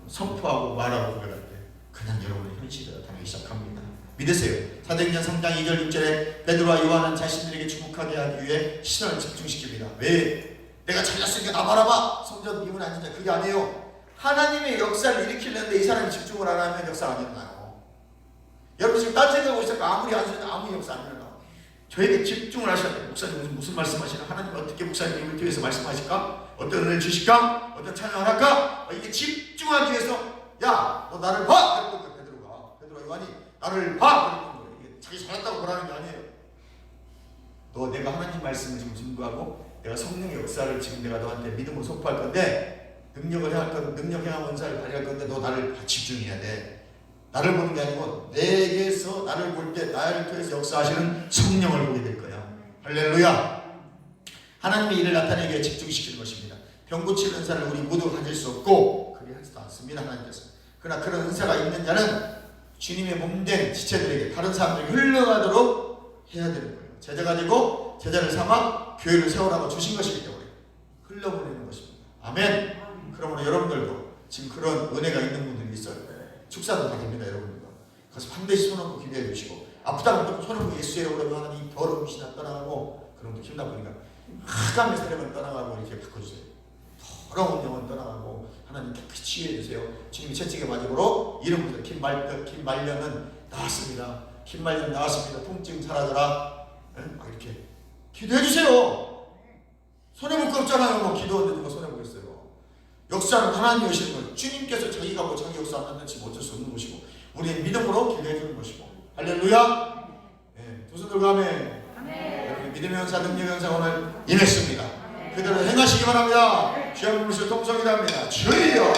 선포하고 말하고 고백할 때 그냥 여러분의 현실이 나타나기 시작합니다. 믿으세요. 사도행전 3장 2절 6절에 베드로와 요한은 자신들에게 주목하게 하기 위해 시선을 집중시킵니다. 왜? 내가 잘났으니까 나 바라봐. 성전 미문 아니냐. 그게 아니에요. 하나님의 역사를 일으키려는데 이 사람이 집중을 안 하면 역사 안 일어나요. 여러분 지금 딴 생각하고 있어요. 아무리 안 해도 아무 역사 안 일어나요. 저에게 집중을 하셔야 돼요. 목사님 무슨 말씀하시나? 하나님 어떻게 목사님 입을 통해서 말씀하실까? 어떤 은혜를 주실까? 어떤 찬양을 할까? 이게 집중하기 위해서 야, 너 나를 봐! 그랬던 거예요. 베드로가 요한이 나를 봐! 그랬던 거예요. 이게 자기 잘났다고 보라는 게 아니에요. 너 내가 하나님 말씀을 지금 증거하고 내가 성령의 역사를 지금 내가 너한테 믿음으로 선포할 건데 능력을 행할 건데 능력 행한 은사를 발휘할 건데 너 나를 집중해야 돼. 나를 보는 게 아니고 내게서 나를 볼 때 나를 통해서 역사하시는 성령을 보게 될 거야. 할렐루야. 하나님의 일을 나타내기 위해 집중시키는 것입니다. 병 고치는 은사를 우리 모두 가질 수 없고 그리 하지도 않습니다. 하나님께서. 그러나 그런 은사가 있는 자는 주님의 몸된 지체들에게 다른 사람들에게 흘러가도록 해야 되는 거예요. 제자가 되고 제자를 삼아 교회를 세우라고 주신 것이기 때문에 흘러보내는 것입니다. 아멘. 그러므로 여러분들도 지금 그런 은혜가 있는 분들이 있어요. 축사도 다 됩니다. 여러분들도 가서 반드시 손 얹고 기도해 주시고 아프다면 손 얹고 예수 이름으로 하나님 이 더러운 신앙 떠나가고 그런 것도 힘나 보니까 흑암의 세력은 떠나가고 이렇게 바꿔주세요. 더러운 영혼 떠나가고 하나님 깊이 치유해 주세요. 주님이 채찍의 마지막으로 이름부터 김말년은 나왔습니다. 김말년 나왔습니다. 통증 사라져라. 막 이렇게 기도해 주세요. 손해볼 거 없잖아요. 뭐 기도하는데 누가 손해보겠어요. 역사는 하나님이 오시는 거예요. 주님께서 자기가 뭐 자기 역사 안 한다면 어쩔 수 없는 것이고 우리의 믿음으로 기도해 주는 것이고 할렐루야. 네, 두 손 성도들 아멘. 여러분 믿음의 은사, 능력의 은사 오늘 임했습니다. 그대로 행하시기 바랍니다. 주여 부르시고 동성이 답니다. 주여.